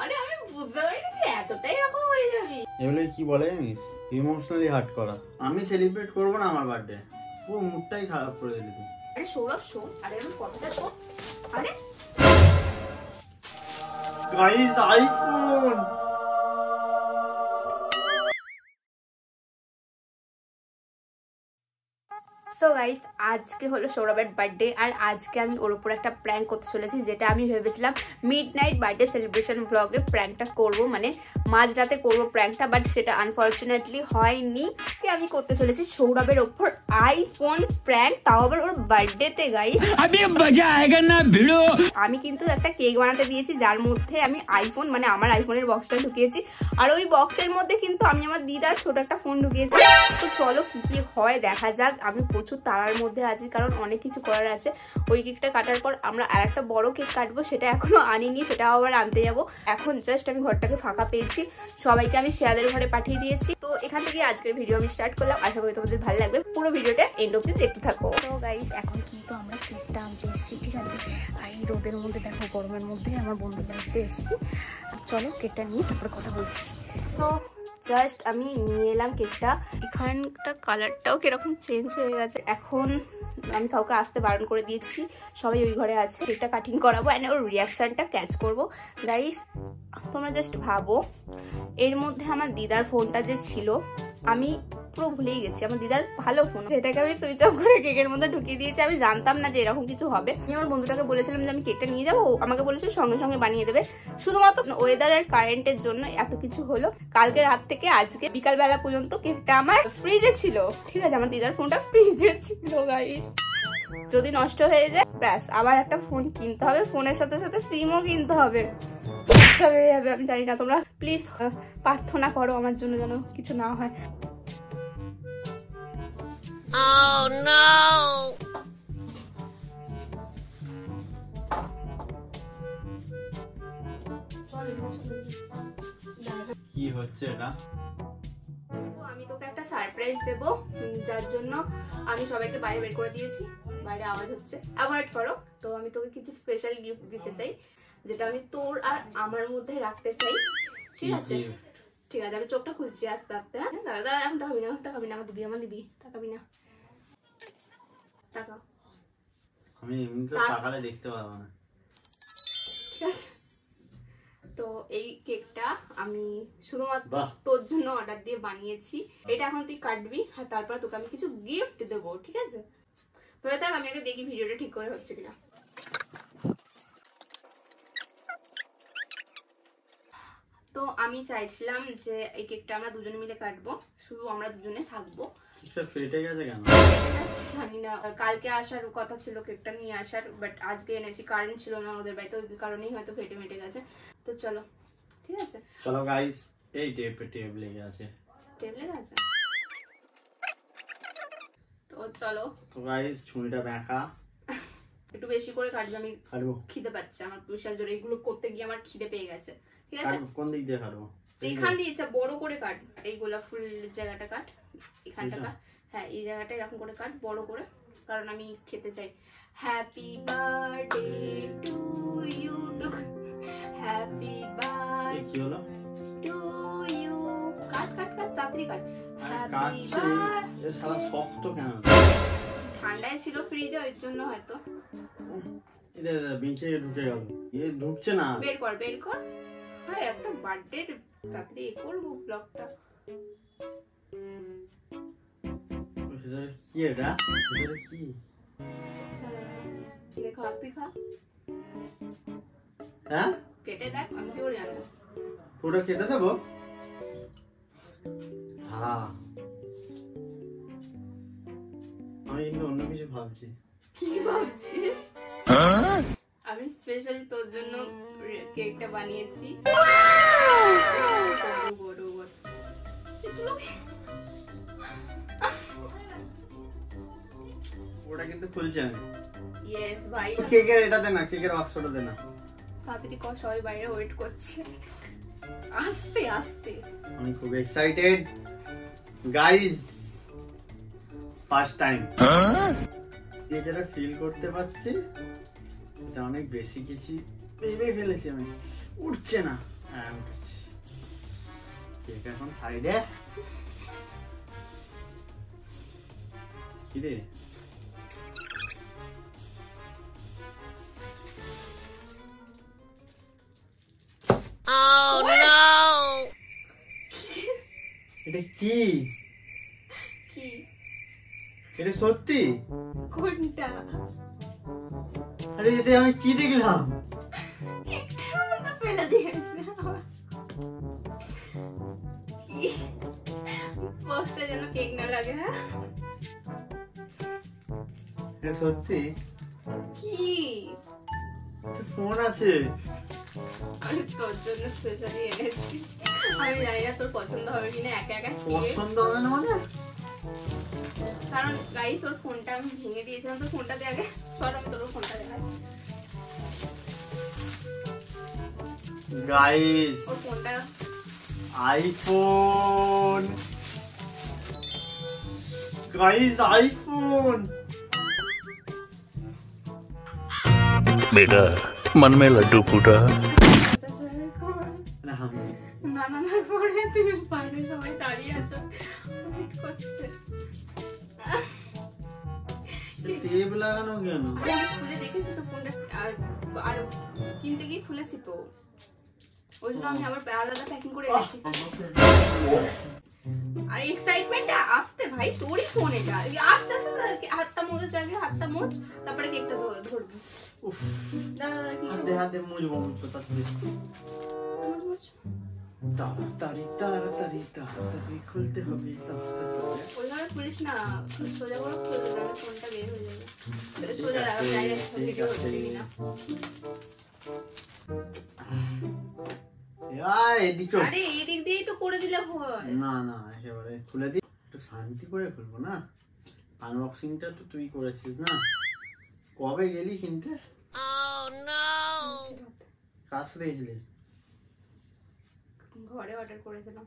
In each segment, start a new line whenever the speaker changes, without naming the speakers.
আরে আমি বুঝতে পারিনি যে এতটাই এরকম হয়ে যাবি।
এগুলো কি বলে জানিস, ইমোশনালি হার্ট করা। আমি সেলিব্রেট করবো না আমার বার্থডে, পুরো মুডটাই খারাপ করে দিলি তুই।
আরে সৌরভ শোন, আরে আমি কথাটা শোন। আরে
গাইস আইফোন।
সো গাইস আজকে হলো সৌরভের বার্থডে আর আজকে আমি ওর উপর একটা প্র্যাঙ্ক করতে চলেছি, যেটা আমি ভেবেছিলাম মিডনাইট বার্থডে সেলিব্রেশন ব্লগে প্র্যাঙ্কটা করব, মানে মাঝরাতে করব প্র্যাঙ্কটা, বাট সেটা আনফরচুনেটলি হয়নি। আমি করতে চলেছি সৌরভের ওপর আইফোন প্র্যাঙ্ক, তাও আবার ওর বার্থডেতে। গাইস
अभी मजा आएगा ना भिड़ो।
আমি কিন্তু একটা কেক বানাতে দিয়েছি যার মধ্যে আমি আইফোন, মানে আমার আইফোনের বক্সটা ঢুকিয়েছি, আর ওই বক্সের মধ্যে কিন্তু আমি আমার দিদার ছোট একটা ফোন ঢুকিয়েছি। তো চলো কি কি হয় দেখা যাক। আমি প্রচুর তাড়ার মধ্যে আছি কারণ অনেক কিছু করার আছে। ওই কেকটা কাটার পর আমরা আর একটা বড় কেক কাটবো, সেটা এখনো আনিনি, সেটাও আবার আনতে যাবো। এখন জাস্ট আমি ঘরটাকে ফাঁকা পেয়েছি, সবাইকে আমি শেয়ারের ঘরে পাঠিয়ে দিয়েছি। তো এখান থেকে আজকের ভিডিও আমি স্টার্ট করলাম, আশা করি তোমাদের ভালো লাগবে। পুরো ভিডিওটা এন্ড অবধি দেখতে থাকো। তো গাইস এখন কিন্তু আমরা কেকটা আনতে এসেছি, ঠিক আছে? আর এই রোদের মধ্যে দেখো, গরমের মধ্যে আমার বন্ধুর বাড়িতে এসেছি। চলো কেকটা নিয়ে তারপরে কথা বলছি। তো জাস্ট আমি নিয়ে এলাম কেকটা, এখানটা কালারটাও কিরকম চেঞ্জ হয়ে গেছে। এখন আমি কাউকে আসতে বারণ করে দিয়েছি, সবাই ওই ঘরে আছে। কেকটা কাটিং করাবো এন্ড ওর রিয়াকশনটা ক্যাচ করবো। গাইস তোমরা জাস্ট ভাবো, এর মধ্যে আমার দিদার ফোনটা যে ছিল আমি পুরো ভুলেই গেছি। আমার দিদার ভালো ফোন, সেটাকে আমি সুইচ অফ করে কেকের মধ্যে ঢুকিয়ে দিয়েছি। আমি জানতাম না যে এরকম কিছু হবে। আমি আমার বন্ধুটাকে বলেছিলাম যে আমি কেকটা নিয়ে যাবো, আমাকে বলেছে সঙ্গে সঙ্গে বানিয়ে দেবে। শুধুমাত্র ওয়েদার আর কারেন্টের জন্য এত কিছু হলো। কালকে রাত থেকে আজকে বিকাল বেলা পর্যন্ত কেকটা আমার ফ্রিজে ছিল, ঠিক আছে? আমার দিদার ফোনটা ফ্রিজে ছিল। গাইস যদি নষ্ট হয়ে যায় ব্যাস আবার একটা ফোন কিনতে হবে, ফোনের সাথে সাথে সিমও কিনতে হবে। আমি জানি না, তোমরা প্লিজ প্রার্থনা করো আমার জন্য যেন কিছু না হয়। Oh no!
কি হচ্ছে এটা?
আমি তোকে একটা সারপ্রাইজ দেবো, যার জন্য আমি সবাইকে বাইরে বের করে দিয়েছি। বাইরে আওয়াজ হচ্ছে, অ্যাভয়েড করো। তো আমি তোকে কিছু স্পেশাল গিফট দিতে চাই, যেটা আমি তোর আর আমার মধ্যে রাখতে চাই, ঠিক আছে? ঠিক আছে, আমি চোখটা খুলছি আস্তে আস্তে। হ্যাঁ দাঁড়া দাঁড়া, এখন তাকাবি না, তাকাবি না, আমার দিবি, আমার দিবি, তাকাবি না, তাকাও।
আমি এমনিতে তাকালে দেখতে পাবো না,
ঠিক আছে? তো এই কেকটা আমি শুধুমাত্র তোর জন্য অর্ডার দিয়ে বানিয়েছি। এটা এখন তুই কাটবি আর তারপর তোকে আমি কিছু গিফট দেবো, ঠিক আছে? তো তাহলে আমি আগে দেখি ভিডিওটা ঠিক করে হচ্ছে কিনা। তো আমি চাইছিলাম যে এই কেকটা আমরা দুজনে মিলে কাটবো, শুধু আমরা দুজনে থাকবো।
ফেটে গেছে কেন
জানি না, কালকে আসার কথা ছিল কেকটা নিয়ে আসার, বাট আজকে এনেছি। কারেন্ট ছিল না ওদের বাড়িতে, ওই কারণেই হয়তো ফেটে মেটে গেছে। তো চলো ঠিক আছে,
চলো গাইস। এই টেপ লেগে আছে,
টেপ লেগে আছে। তো চলো।
তো গাইস ছুরিটা ব্যাঁকা,
একটু বেশি করে কাটবে, আমি
কাটবো।
খিদে পাচ্ছে আমার বিশাল জোরে, এগুলো করতে গিয়ে আমার খিদে পেয়ে গেছে, ঠিক আছে?
কোন দিক দিয়ে কাটবো?
এখান দিয়ে ইচ্ছা বড় করে কাট, এই গোলাপ ফুল জায়গাটা কাট, এখানটা কাট। হ্যাঁ এই জায়গাটা এরকম করে কাট বড় করে, কারণ আমি খেতে চাই। Happy birthday to you, happy birthday
কি হলো
টু ইউ। কাট কাট কাট তাড়াতাড়ি কাট। Happy
birthday. শালা শক্ত কেন?
ঠান্ডায় ছিল ফ্রিজে, ওই জন্য হয়তো।
এটা বিচে ঢুকে গেল, এ ঢুকছে না।
বের কর বের কর। হ্যাঁ একটা বার্থডে তাড়াতাড়ি করবো ব্লগটা।
কি এটা? কি
দেখো তুই খা।
হ্যাঁ
কেটে দেখ, আমি কি করে জানবো?
পুরো কেটে দেবো? হ্যাঁ আমি কিন্তু অন্য কিছু ভাবছি।
কি ভাবছিস? আমি স্পেশালি তোর জন্য কেকটা বানিয়েছি।
ওটা কিন্তু খুলছে আমি।
ইয়েস ভাই,
কেকের এটা দে না, কেকের বাক্সটা দে না।
তাড়াতাড়ি কর, সবাই বাইরে ওয়েট করছে। আস্তে আস্তে।
আমি খুব এক্সাইটেড গাইস, ফার্স্ট টাইম। এই যেটা ফিল করতে পারছি এটা অনেক বেশি কিছু ভেবে ফেলেছি আমি, উঠছে না। হ্যাঁ কেক এখন সাইডে। কি রে এটা কি?
কি
এটা সত্যি?
কোনটা?
আরে এতে আমি কি দেখলাম?
কেকটার মধ্যে ফেলে দিয়েছে বক্সটা যেন কেক না লাগে। হ্যাঁ
এটা সত্যি?
কি?
ফোন আছে।
আমি তোর জন্য স্পেশালি এনেছি। আমি জানি না তোর পছন্দ হবে কিনা একা একা খেয়ে।
পছন্দ হবে না মানে?
কারণ গাইস ওর ফোনটা আমি ভেঙে দিয়েছিলাম, তো ফোনটা দিয়ে আগে সর, আমি তোর ফোনটা দেখাই।
গাইস
ওর ফোনটা
আইফোন। Guys iPhone.
बेटा मन में लड्डू फूटा।
না আমি
না না না করে তুমি বাইরে সবাই দাঁড়িয়ে আছো, ওয়েট করছে।
টেপ লাগানো কেন?
আমি খুলে দেখেছি তো ফোনটা, আর কিনতে গিয়ে খুলেছি তো, ওই জন্য আমি আবার আলাদা প্যাকিং করে রেখেছি। আর এক্সাইটমেন্টটা আসতে ভাই, তোরই ফোন এটা, আস্তে আস্তে হাতটা মোজ, আগে হাতটা মোজ, তারপরে কেকটা ধরবি।
উফ
দাদা
হাতে হাতে মুজবো তাড়াতাড়ি তাড়াতাড়ি তাড়াতাড়ি তাড়াতাড়ি খুলতে হবে।
ওইভাবে খুলিস না, সোজা করে খুলবি, তাহলে ফোনটা বের হয়ে যাবে। সোজা রাখো, ডাইরেক্ট ভিডিও হচ্ছে কিনা। আরে এদিক দিয়েই তো করে দিলে হয়।
না না একেবারে খুলে দি, একটু শান্তি করে খুলবো না। আনবক্সিংটা তো তুই করেছিস না? কবে গেলি কিনতে? কার সাথে গেছিলি?
ঘরে অর্ডার করেছিলাম।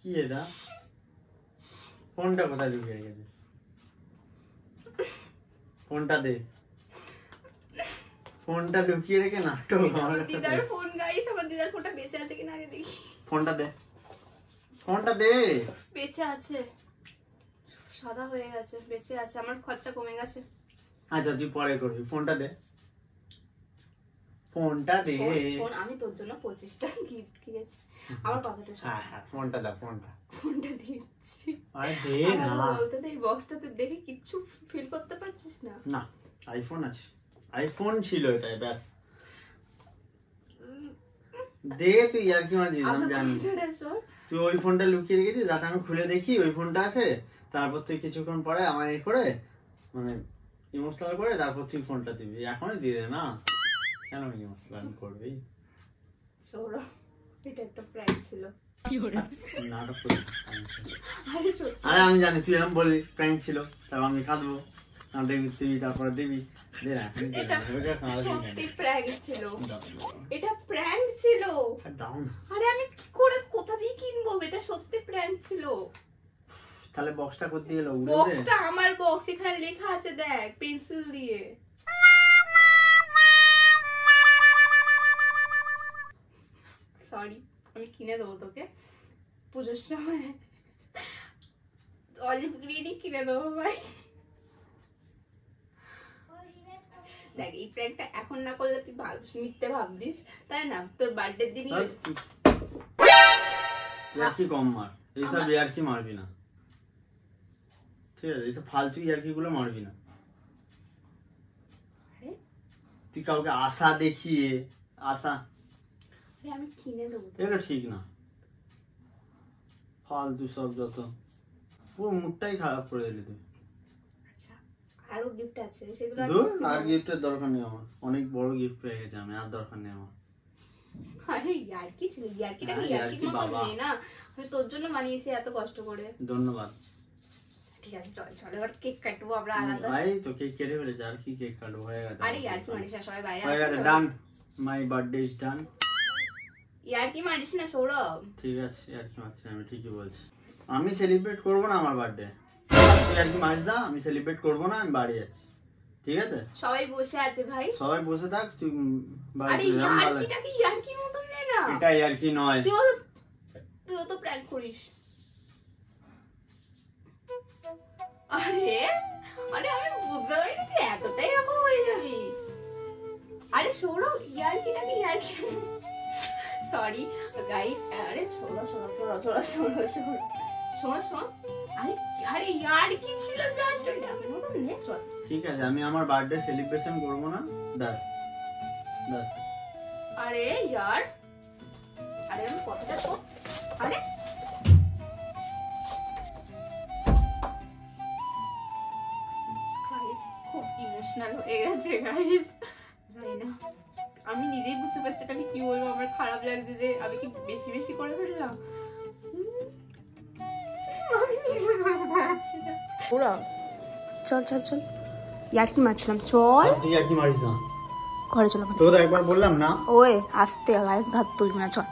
কি এটা? ফোনটা কোথায় লুকিয়ে গেছে? ফোনটা দে। ফোনটা লুকিয়ে রেখে নাটক আমার কাছে।
দিদার ফোন গাইস, আমার দিদার ফোনটা বেঁচে আছে কিনা আগে দেখি।
ফোনটা দে, ফোনটা দে।
বেঁচে আছে, সাদা হয়ে গেছে, বেঁচে আছে, আমার খরচা কমে গেছে।
আচ্ছা তুই পরে করবি, ফোনটা দে, ফোনটা দে।
শোন, আমি তোর জন্য 25টা গিফট কিনেছি, আমার কথাটা শোন।
হ্যাঁ হ্যাঁ ফোনটা দে, ফোনটা
দিচ্ছি।
আরে দে না।
বলতে দে, এই বক্সটাতে দেখে কিচ্ছু ফিল করতে পারছিস না?
না আইফোন আছে, আইফোন ছিল এটাই ব্যাস। দে তুই আর কি মাঝি, আমি জানি তুই ওই ফোনটা লুকিয়ে রেখেছিস যাতে আমি খুলে দেখি ওই ফোনটা আছে, তারপর তুই কিছুক্ষণ পরে আমায় এ করে মানে ইমোশনাল করে তারপর তুই ফোনটা দিবি। এখনই দিয়ে দে না, কেন ইমোশনাল করবি?
সৌরভ, এটা একটা প্র্যাঙ্ক ছিল।
নাটক করিস।
আরে সত্যি,
আরে আমি জানি তুই এরকম বলবি প্র্যাঙ্ক ছিল, তারপর আমি কাঁদবো, দেখবি তুই তারপরে দিবি।
এটা সত্যি প্র্যাঙ্ক ছিল, এটা প্র্যাঙ্ক ছিল। আরে আমি কি করে কোথা দিয়ে কিনবো, এটা সত্যি প্র্যাঙ্ক ছিল।
তাহলে বক্সটা করতে গেল,
বক্সটা আমার বক্স, এখানে লেখা আছে দেখ পেন্সিল দিয়ে। সরি, আমি কিনে দেবো তোকে পুজোর সময়, অলিভ গ্রিনই কিনে দেবো ভাই। দেখ এই প্র্যাঙ্কটা এখন না করলে তুই মিথ্যে ভাবদিস, তাই না? তোর বার্থডে দিনই
ইয়ার্কি কম মার, এইসব ইয়ার্কি মারবি না, ঠিক আছে? এইসব ফালতু ইয়ার্কি গুলো মারবি না। তুই কাউকে আশা দেখিয়ে আশা,
আমি কিনে দেবো,
এটা ঠিক না। ফালতু সব যত, পুরো মুডটাই খারাপ করে দিলি তুই।
আচ্ছা আরো গিফট আছে, সেগুলো
আর গিফটের দরকার নেই আমার, অনেক বড় গিফট পেয়ে গেছে আমি, আর দরকার নেই আমার।
আরে ইয়ার্কি ছিল, ইয়ার্কিটা কি ইয়ার্কির মতো নেই না, আমি তোর জন্য বানিয়েছি এত কষ্ট করে।
ধন্যবাদ।
ঠিক আছে চল চল এবার কেক কাটবো আমরা আলাদা।
ভাই তো কেক কেটে ফেলেছে, আর কি কেক কাটবো, হয়ে গেছে।
আরে ইয়ার্কি মারিস না, সবাই বাইরে
হয়ে গেছে, ডান, মাই বার্থডে ইজ ডান।
ইয়ার্কি মারিস না সৌরভ।
ঠিক আছে ইয়ার্কি মারছি, আমি ঠিকই বলছি। আমি সেলিব্রেট করবো না আমার বার্থডে, তুই ইয়ার্কি মারিস না, আমি সেলিব্রেট করবো না, আমি বাড়ি যাচ্ছি, ঠিক আছে?
সবাই বসে আছে ভাই,
সবাই বসে থাক, তুই
আরে ইয়ার্কিটা কি ইয়ার্কির মতন নে না,
এটা ইয়ার্কি নয়।
তুইও তো প্র্যাঙ্ক করিস। আরে আরে আমি বুঝতে পারিনি তুই এতটাই এরকম হয়ে যাবি। আরে শোনো, ইয়ার্কিটা কি ইয়ার্কি, সরি গাইস। আরে শোনো শোনো শোনো শোনো শোনো শোনো শোনো শোনো, আরে আরে ইয়ার্কি ছিল জাস্ট, ওইটা আমি মতন নে চল।
ঠিক আছে, আমি আমার বার্থডে সেলিব্রেশন করব না, দাস দাস।
আরে ইয়ার, আরে আমি কথাটা শোন। আরে গাইস খুব ইমোশনাল হয়ে গেছে গাইস, জানি না আমি নিজেই বুঝতে পারছি না কি বলবো। আমার খারাপ লাগছে যে আমি কি বেশি বেশি করে ফেললাম, আমি নিজে বুঝতে পারছি না। ওরা চল চল চল, ইয়ার্কি মারছিলাম, চল।
তুই ইয়ার্কি মারিস না,
ঘরে চল।
তোকে তো একবার বললাম না।
ওই আস্তে গায়ে হাত তুলবি না, চল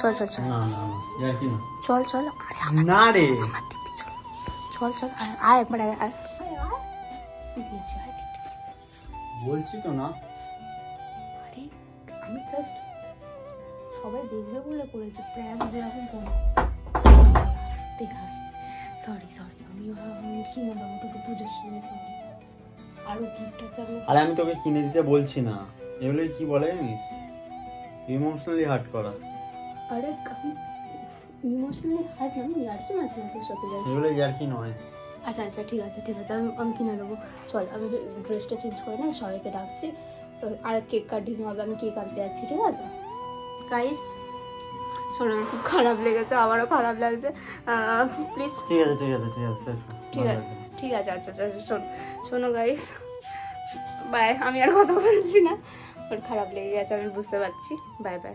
চল চল চল।
না না ইয়ার্কি না,
চল চল। আরে আমার
না রে,
আমার দিবি, চল চল চল। আয় একবার, আয় আয় দিয়েছি, আয় দিয়েছি
বলছি তো না।
আরে আমি জাস্ট সবাই দেখবে বলে করেছি, প্র্যাঙ্ক যেরকম তো আস্তে আস্তে। সরি সরি, আমি কিনে দেবো তোকে পুজোর সময়, সরি। আরো গিফটটা চাইলে।
আরে আমি তোকে কিনে দিতে বলছি না, এগুলোই কি বলে জানিস, ইমোশনালি হার্ট করা।
আরে আমি ইমোশনালি হার্ট না, আমি ইয়ার্কি মাঝে না তোর সাথে যাই।
এগুলো ইয়ার্কি নয়।
আচ্ছা আচ্ছা ঠিক আছে ঠিক আছে, আমি কিনে দেবো। চল আমি ড্রেসটা চেঞ্জ করে না, সবাইকে ডাকছি, আর কেক কাটিং হবে, আমি কেক আনতে যাচ্ছি, ঠিক আছে গাইস? শোনো আমার খুব খারাপ লেগেছে, আমারও খারাপ লাগছে, প্লিজ।
ঠিক আছে ঠিক আছে ঠিক আছে
ঠিক আছে ঠিক আছে, আচ্ছা আচ্ছা শোনো শোনো গাইস, বাই। আমি আর কথা বলছি না, ওর খারাপ লেগে গেছে আমি বুঝতে পারছি, বাই বাই।